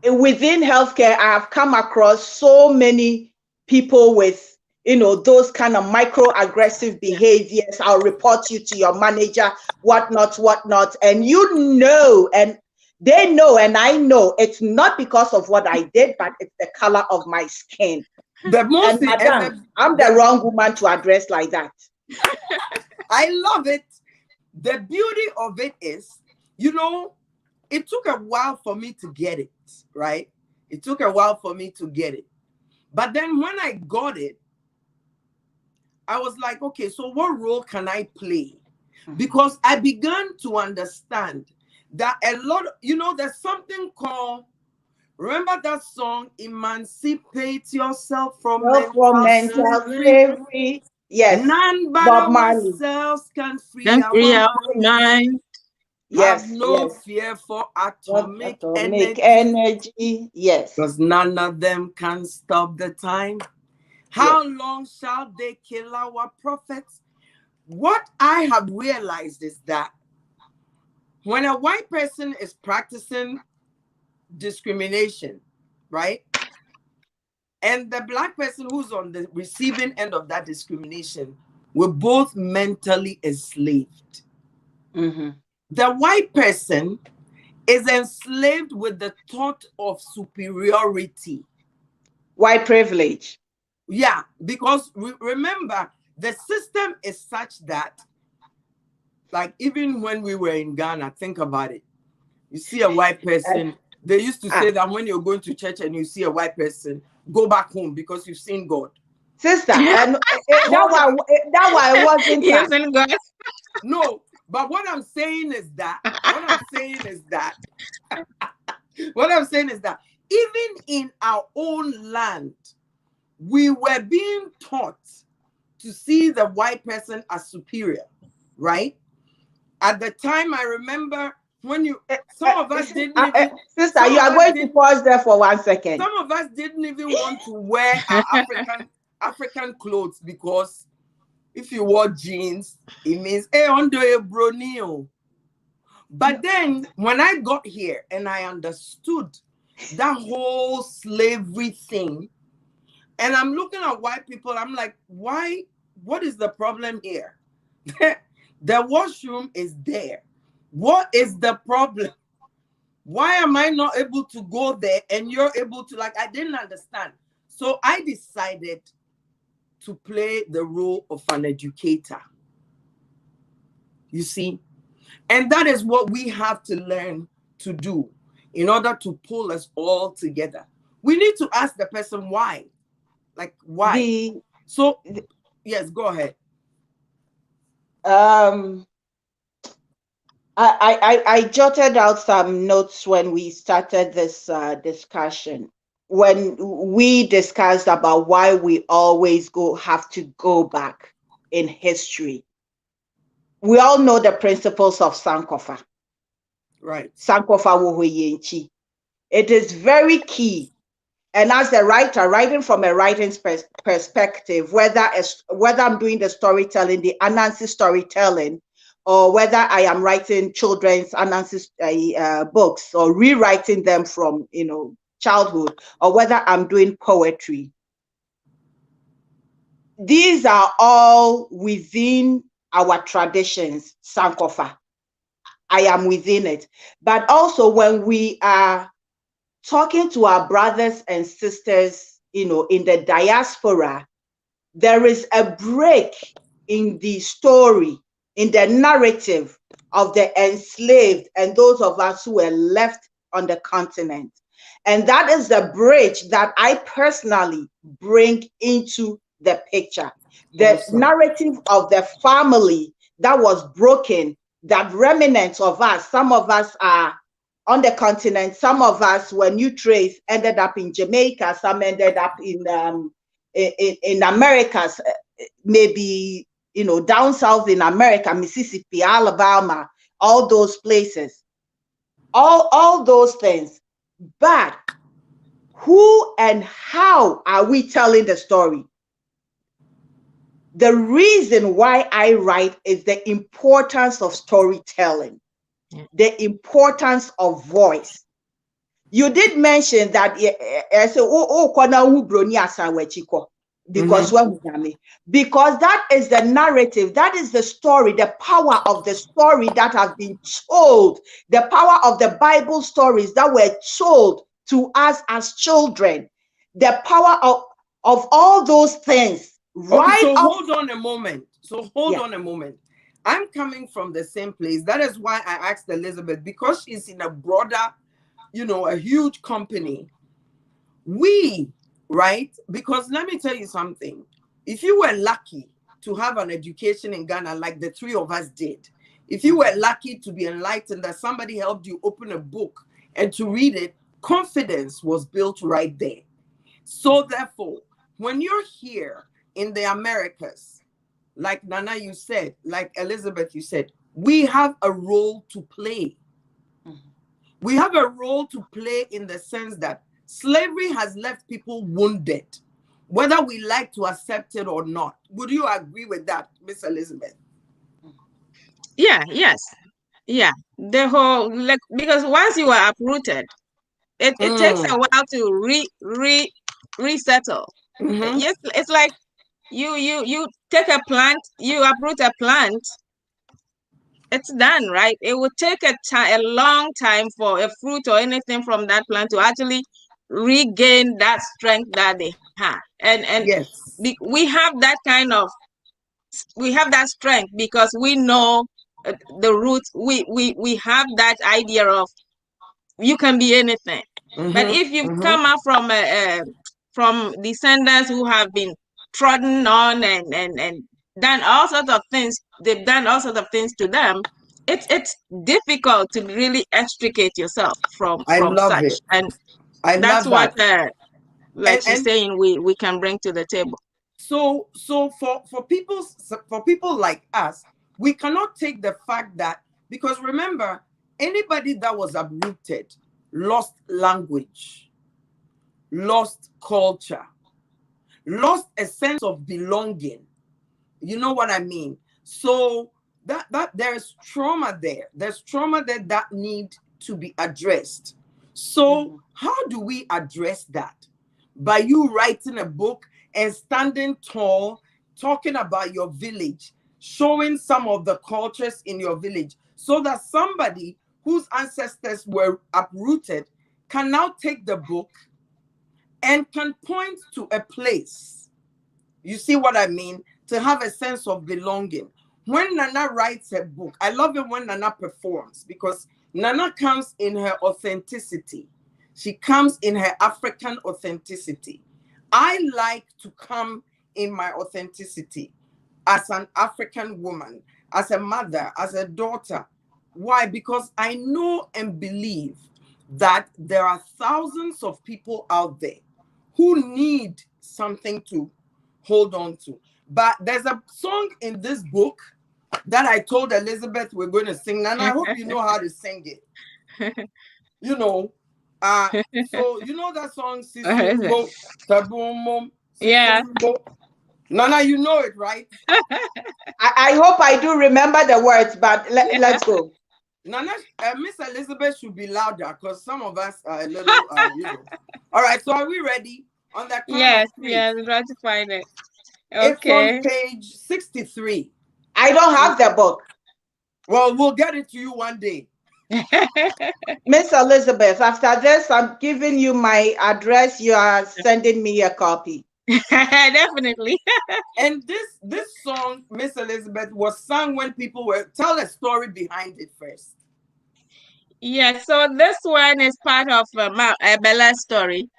[SPEAKER 4] within healthcare, I have come across so many people with, you know, those kind of microaggressive behaviors. I'll report you to your manager, whatnot. And you know, and they know, and I know it's not because of what I did, but it's the color of my skin. I'm the wrong woman to address like that.
[SPEAKER 1] I love it. The beauty of it is, you know, it took a while for me to get it, right? It took a while for me to get it. But then when I got it, I was like, okay, so what role can I play? Because I began to understand that a lot of, you know, there's something called, remember that song, Emancipate Yourself from mental slavery?
[SPEAKER 4] Yes.
[SPEAKER 1] None but ourselves can free our mind.
[SPEAKER 4] Yes.
[SPEAKER 1] Have no fear for atomic
[SPEAKER 4] energy. Yes.
[SPEAKER 1] Because none of them can stop the time. How long shall they kill our prophets? What I have realized is that when a white person is practicing discrimination, right? And the black person who's on the receiving end of that discrimination, we're both mentally enslaved. The white person is enslaved with the thought of superiority.
[SPEAKER 4] White privilege.
[SPEAKER 1] Yeah, because remember, the system is such that, like, even when we were in Ghana, think about it. You see a white person, they used to say that when you're going to church and you see a white person, go back home because you've seen God.
[SPEAKER 4] Sister, and that why I wasn't
[SPEAKER 3] using God.
[SPEAKER 1] No, but what I'm saying is that what I'm saying is that even in our own land, we were being taught to see the white person as superior, right? At the time, I remember when some of us didn't even,
[SPEAKER 4] Sister,
[SPEAKER 1] some
[SPEAKER 4] you
[SPEAKER 1] of
[SPEAKER 4] are
[SPEAKER 1] us
[SPEAKER 4] going to
[SPEAKER 1] did,
[SPEAKER 4] pause there for 1 second.
[SPEAKER 1] some of us didn't even want to wear our African clothes, because if you wore jeans, it means hey, under a bronio. But then when I got here and I understood that whole slavery thing, and I'm looking at white people, I'm like, why? What is the problem here? The washroom is there. What is the problem? Why am I not able to go there and you're able to? Like, I didn't understand. So I decided to play the role of an educator. You see? And that is what we have to learn to do in order to pull us all together. We need to ask the person why. Like, why? So, yes, go ahead.
[SPEAKER 4] I jotted out some notes when we started this discussion. When we discussed about why we always have to go back in history. We all know the principles of Sankofa.
[SPEAKER 1] Right.
[SPEAKER 4] Sankofa Wohoyenchi. It is very key. And as a writer, writing from a writing perspective, whether I'm doing the storytelling, the Anansi storytelling, or whether I am writing children's Anansi books or rewriting them from childhood, or whether I'm doing poetry, these are all within our traditions, Sankofa. I am within it. But also when we are talking to our brothers and sisters, in the diaspora, there is a break in the story, in the narrative of the enslaved and those of us who were left on the continent. And that is the bridge that I personally bring into the picture. The
[SPEAKER 1] Awesome.
[SPEAKER 4] narrative of the family that was broken, that remnants of us, some of us are on the continent, some of us, when you trace, ended up in Jamaica, some ended up in Americas, maybe down south in America, Mississippi, Alabama, all those places, all those things. But who and how are we telling the story? The reason why I write is the importance of storytelling, the importance of voice. You did mention that because that is the narrative, that is the story, the power of the story that has been told, the power of the Bible stories that were told to us as children, the power of all those things.
[SPEAKER 1] Okay, so hold on a moment. I'm coming from the same place. That is why I asked Elizabeth, because she's in a broader, a huge company. Right? Because let me tell you something. If you were lucky to have an education in Ghana like the three of us did, if you were lucky to be enlightened, that somebody helped you open a book and to read it, confidence was built right there. So therefore, when you're here in the Americas, like Nana, you said, like Elizabeth, you said, we have a role to play. We have a role to play in the sense that slavery has left people wounded, whether we like to accept it or not. Would you agree with that, Miss Elizabeth?
[SPEAKER 3] Yes. Yeah. The whole, like, because once you are uprooted, it takes a while to resettle. Yes, it's like you take a plant, you uproot a plant, it's done, right? It would take a long time for a fruit or anything from that plant to actually regain that strength that they had. And
[SPEAKER 1] yes,
[SPEAKER 3] we have that strength because we know the roots. We have that idea of you can be anything. But if you come out from descendants who have been trodden on and done all sorts of things, they've done all sorts of things to them, it's difficult to really extricate yourself from
[SPEAKER 1] I love
[SPEAKER 3] such.
[SPEAKER 1] it.
[SPEAKER 3] And
[SPEAKER 1] I
[SPEAKER 3] that's
[SPEAKER 1] love
[SPEAKER 3] what
[SPEAKER 1] that.
[SPEAKER 3] like she's saying, we can bring to the table.
[SPEAKER 1] So for people like us, we cannot take the fact that, because remember, anybody that was uprooted lost language, lost culture, lost a sense of belonging. You know what I mean? So that there's trauma there. There's trauma there that need to be addressed. So how do we address that? By you writing a book and standing tall, talking about your village, showing some of the cultures in your village, so that somebody whose ancestors were uprooted can now take the book and can point to a place. You see what I mean? To have a sense of belonging. When Nana writes a book, I love it when Nana performs, because Nana comes in her authenticity. She comes in her African authenticity. I like to come in my authenticity as an African woman, as a mother, as a daughter. Why? Because I know and believe that there are thousands of people out there who need something to hold on to. But there's a song in this book that I told Elizabeth we're going to sing, and I hope you know how to sing it. You know, so you know that song, Sisumbo, Tabumum,
[SPEAKER 3] Yeah.
[SPEAKER 1] Sisumbo. Nana, you know it, right?
[SPEAKER 4] I hope I do remember the words, but let's go.
[SPEAKER 1] Nana, Miss Elizabeth should be louder, because some of us are a little, you know. All right, so are we ready? On the count of three.
[SPEAKER 3] Yes, I'm trying to find it.
[SPEAKER 1] It's
[SPEAKER 3] Okay.
[SPEAKER 1] on page 63.
[SPEAKER 4] I don't have the book.
[SPEAKER 1] Well, we'll get it to you one day.
[SPEAKER 4] Miss Elizabeth, after this, I'm giving you my address. You are sending me a copy.
[SPEAKER 3] Definitely.
[SPEAKER 1] And this song, Miss Elizabeth, was sung when people were... Tell a story behind it first.
[SPEAKER 3] Yeah, so this one is part of Bella's story.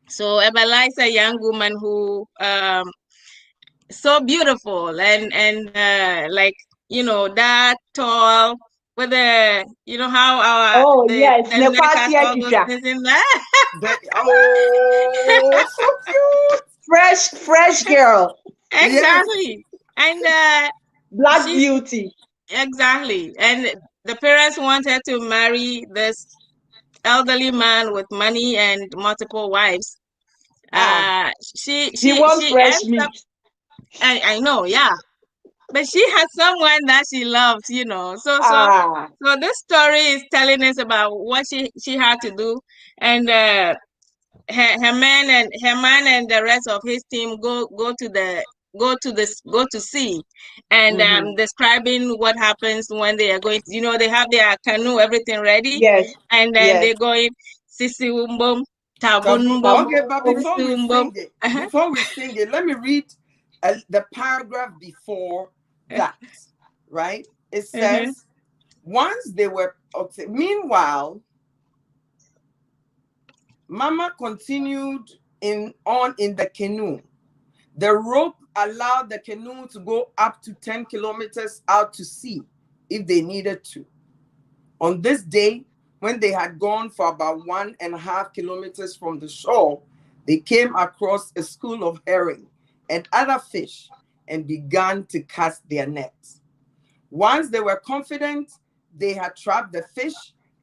[SPEAKER 3] So Bella is a young woman who so beautiful and like, you know, that tall with the, you know, how our
[SPEAKER 4] Yes,
[SPEAKER 3] the neck has all those
[SPEAKER 4] teacher.
[SPEAKER 3] things in there.
[SPEAKER 1] Oh, so cute.
[SPEAKER 4] Fresh girl.
[SPEAKER 3] Exactly. And
[SPEAKER 4] Black
[SPEAKER 3] she's
[SPEAKER 4] beauty.
[SPEAKER 3] exactly. And the parents wanted to marry this elderly man with money and multiple wives.
[SPEAKER 4] He wants
[SPEAKER 3] She
[SPEAKER 4] fresh
[SPEAKER 3] ends up,
[SPEAKER 4] meat.
[SPEAKER 3] I know, yeah. But she has someone that she loves, you know. So this story is telling us about what she had to do, and her man and the rest of his team go to sea, and describing what happens when they are going to, you know, they have their canoe, everything ready,
[SPEAKER 4] Yes.
[SPEAKER 3] and then they're going sisi umbom tabunumbom.
[SPEAKER 1] Okay, but before we sing it, let me read the paragraph before that. Right? It says, once they were okay. Meanwhile, Mama continued on in the canoe. The rope allowed the canoe to go up to 10 kilometers out to sea if they needed to. On this day, when they had gone for about 1.5 kilometers from the shore, they came across a school of herring and other fish and began to cast their nets. Once they were confident they had trapped the fish,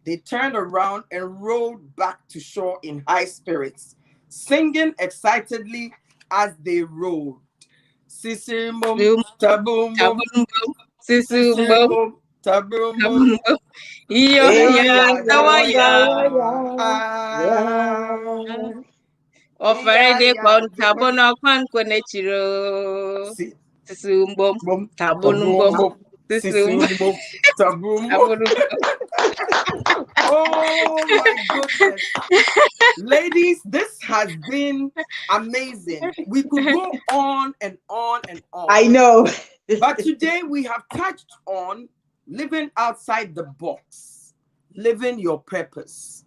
[SPEAKER 1] they turned around and rowed back to shore in high spirits, singing excitedly as they rowed. Sisimum, taboom, boom, sisimum, taboom, boom.
[SPEAKER 3] Iyo ya ofarede kwa tabono kwan konechiro sisumbom tabonumbom sisumbom tabonumbom.
[SPEAKER 1] Oh my goodness. Ladies, this has been amazing. We could go on and on and on.
[SPEAKER 4] I know.
[SPEAKER 1] But today we have touched on living outside the box, living your purpose.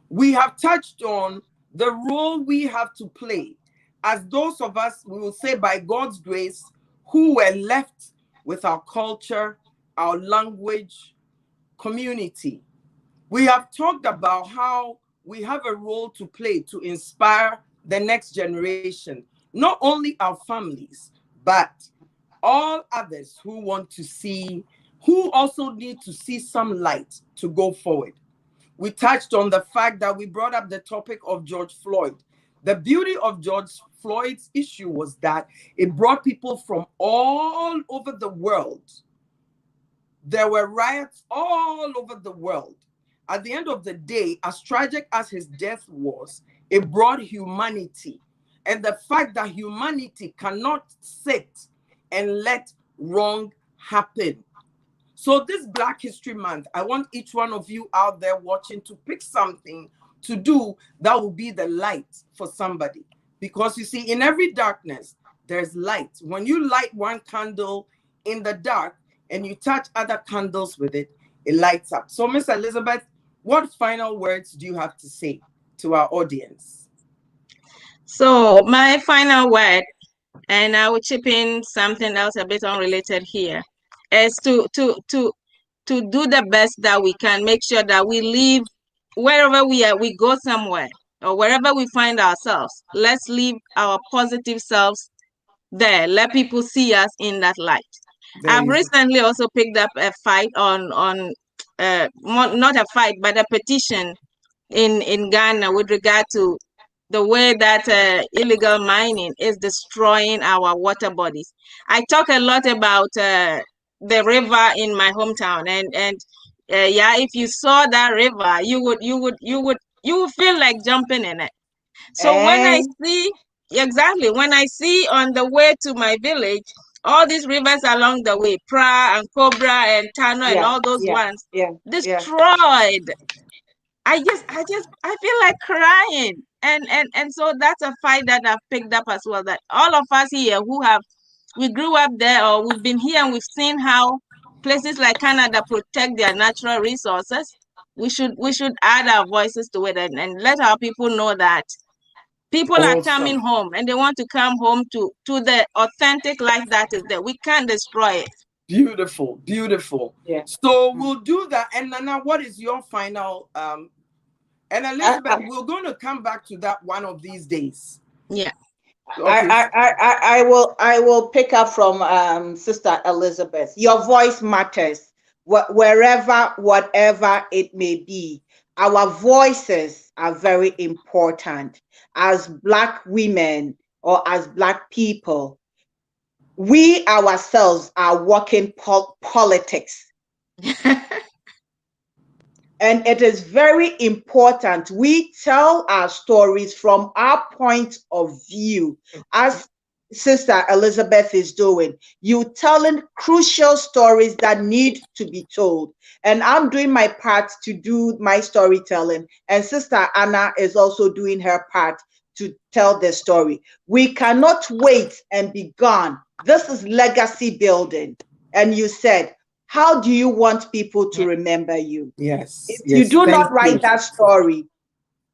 [SPEAKER 1] We have touched on the role we have to play as those of us, we will say by God's grace, who were left with our culture, our language, community. We have talked about how we have a role to play to inspire the next generation, not only our families, but all others who want to see, who also need to see some light to go forward. We touched on the fact that we brought up the topic of George Floyd. The beauty of George Floyd's issue was that it brought people from all over the world. There were riots all over the world. At the end of the day, as tragic as his death was, it brought humanity. And the fact that humanity cannot sit and let wrong happen. So this Black History Month, I want each one of you out there watching to pick something to do that will be the light for somebody. Because you see, in every darkness, there's light. When you light one candle in the dark and you touch other candles with it, it lights up. So Miss Elizabeth, what final words do you have to say to our audience?
[SPEAKER 3] So my final word, and I will chip in something else a bit unrelated here, is to do the best that we can. Make sure that we live wherever we are, we go somewhere or wherever we find ourselves. Let's leave our positive selves there. Let people see us in that light. I've recently also picked up a fight on not a fight, but a petition in Ghana with regard to the way that illegal mining is destroying our water bodies. I talk a lot about the river in my hometown, and yeah, if you saw that river, you would feel like jumping in it. So when I see when I see on the way to my village all these rivers along the way, Pra and Cobra and Tano and all those ones destroyed, I feel like crying. And so that's a fight that I've picked up as well, that all of us here we grew up there, or we've been here and we've seen how places like Canada protect their natural resources. We should add our voices to it, and let our people know that people are coming home and they want to come home to the authentic life that is there. We can't destroy it.
[SPEAKER 1] Beautiful, beautiful. Yeah. So we'll do that. And Nana, what is your final and Elizabeth, we're going to come back to that one of these days.
[SPEAKER 3] Yeah.
[SPEAKER 1] Okay.
[SPEAKER 4] I will pick up from Sister Elizabeth. Your voice matters. Wherever, whatever it may be, our voices are very important. As Black women or as Black people, we ourselves are working politics. And it is very important we tell our stories from our point of view, as Sister Elizabeth is doing. You telling crucial stories that need to be told. And I'm doing my part to do my storytelling. And Sister Anna is also doing her part to tell the story. We cannot wait and be gone. This is legacy building. And you said, how do you want people to remember you?
[SPEAKER 1] Yes.
[SPEAKER 4] If you do not write that story,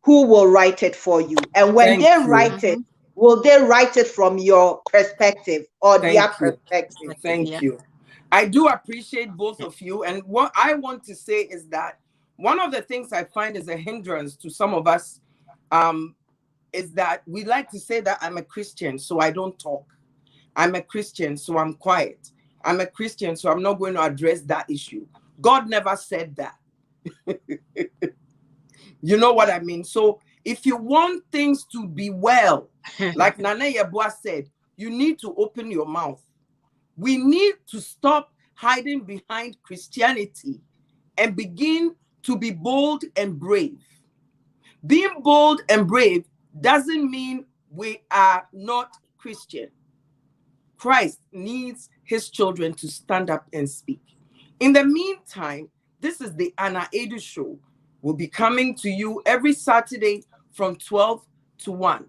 [SPEAKER 4] who will write it for you? And when they write it, will they write it from your perspective or their perspective?
[SPEAKER 1] Thank you. I do appreciate both of you. And what I want to say is that one of the things I find is a hindrance to some of us is that we like to say that I'm a Christian, so I don't talk. I'm a Christian, so I'm quiet. I'm a Christian, so I'm not going to address that issue. God never said that. You know what I mean? So if you want things to be well, like Nana Yeboah said, you need to open your mouth. We need to stop hiding behind Christianity and begin to be bold and brave. Being bold and brave doesn't mean we are not Christian. Christ needs his children to stand up and speak. In the meantime, this is the Anna Aidoo Show. We'll be coming to you every Saturday from 12 to 1.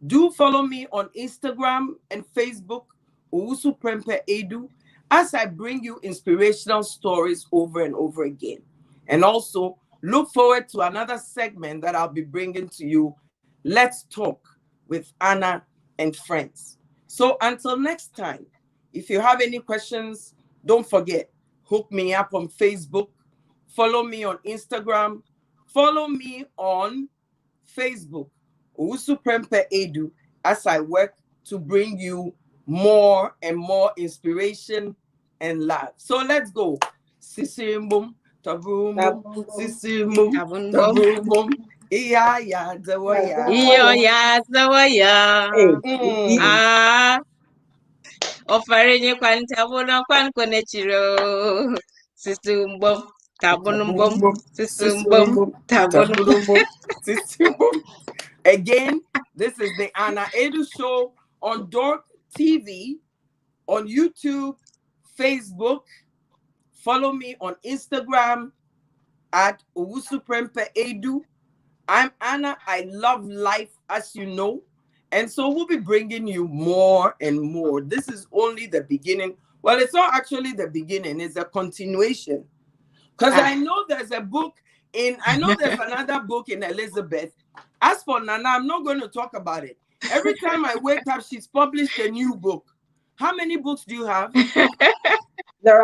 [SPEAKER 1] Do follow me on Instagram and Facebook, Owusu Prempe Aidoo, as I bring you inspirational stories over and over again. And also, look forward to another segment that I'll be bringing to you, Let's Talk with Anna and Friends. So until next time, if you have any questions, don't forget, hook me up on Facebook, follow me on Instagram, follow me on Facebook, Owusu Prempeh Aidoo, as I work to bring you more and more inspiration and love. So let's go. Sisimbum, tabumbum, sisimbum,
[SPEAKER 3] Tabun bom.
[SPEAKER 1] tabumbum, iya ya dawaya.
[SPEAKER 3] Iyo ya zawaya.
[SPEAKER 4] Hey, you see?
[SPEAKER 3] Ah. Ofarenye kwan tabuno kwan konechiro. Sisumbom. Tabun bom.
[SPEAKER 1] Tabumbum,
[SPEAKER 3] Sisumbom.
[SPEAKER 1] sisimbum,
[SPEAKER 3] Tabun bom.
[SPEAKER 1] tabumbum, sisimbum. Again, this is the Anna Aidoo Show on Dork TV, on YouTube, Facebook. Follow me on Instagram at Owusu Prempeh Aidoo. I'm Anna. I love life, as you know. And so we'll be bringing you more and more. This is only the beginning. Well, it's not actually the beginning, it's a continuation. Because I know there's a book I know there's another book in Elizabeth. As for Nana, I'm not going to talk about it. Every time I wake up, she's published a new book. How many books do you have?
[SPEAKER 4] There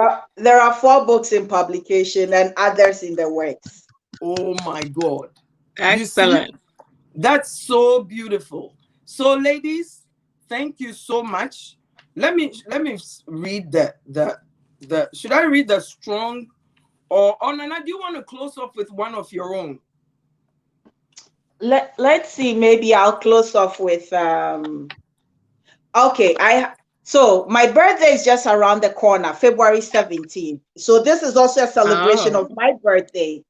[SPEAKER 4] are 4 books in publication and others in the works.
[SPEAKER 1] Oh my God.
[SPEAKER 3] Excellent.
[SPEAKER 1] You see? That's so beautiful. So ladies, thank you so much. Let me read the should I read the strong or Nana, do you want to close off with one of your own?
[SPEAKER 4] Let's see, maybe I'll close off with okay, so my birthday is just around the corner, February 17th. So this is also a celebration of my birthday.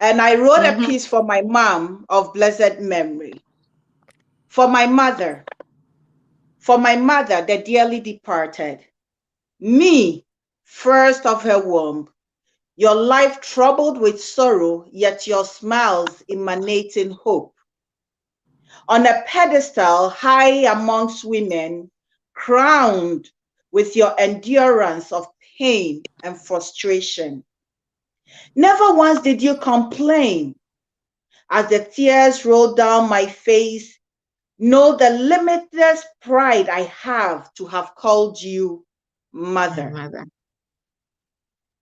[SPEAKER 4] And I wrote a piece for my mom of blessed memory. For my mother, the dearly departed, me, first of her womb, your life troubled with sorrow, yet your smiles emanating hope. On a pedestal high amongst women, crowned with your endurance of pain and frustration. Never once did you complain. As the tears rolled down my face, know the limitless pride I have to have called you mother.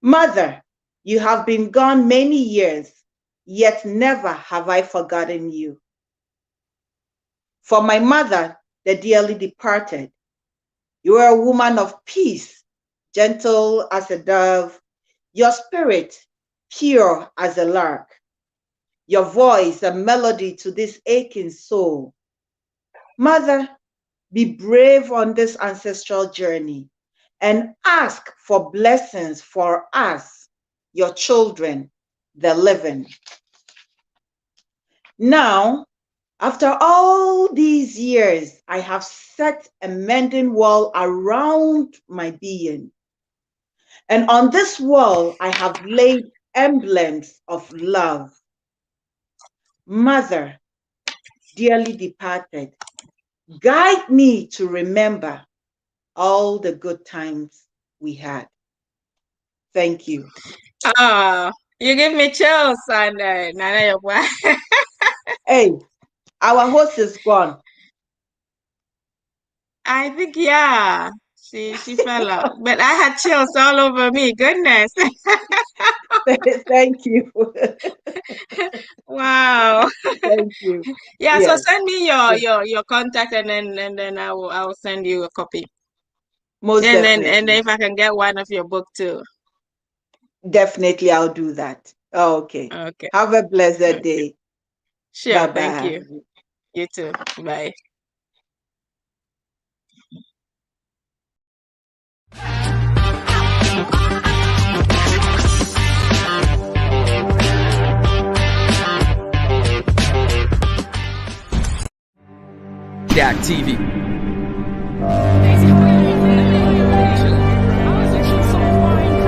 [SPEAKER 4] Mother, you have been gone many years, yet never have I forgotten you. For my mother, the dearly departed, you are a woman of peace, gentle as a dove, your spirit pure as a lark, your voice a melody to this aching soul. Mother, be brave on this ancestral journey and ask for blessings for us, your children, the living. Now, after all these years, I have set a mending wall around my being. And on this wall, I have laid emblems of love. Mother, dearly departed, guide me to remember all the good times we had. Thank you.
[SPEAKER 3] You give me chills, and Nana Yobwa.
[SPEAKER 4] Hey, our host is gone.
[SPEAKER 3] I think, yeah, she fell out, but I had chills all over me. Goodness.
[SPEAKER 4] Thank you.
[SPEAKER 3] Wow.
[SPEAKER 4] Thank you.
[SPEAKER 3] Yeah,
[SPEAKER 4] Yes.
[SPEAKER 3] so send me your contact, and then I will send you a copy.
[SPEAKER 4] Most definitely.
[SPEAKER 3] And then if I can get one of your book too.
[SPEAKER 4] Definitely, I'll do that. Okay.
[SPEAKER 3] Okay.
[SPEAKER 4] Have a blessed day.
[SPEAKER 3] Sure.
[SPEAKER 4] Bye-bye.
[SPEAKER 3] Thank you. You too. Bye.
[SPEAKER 5] TV.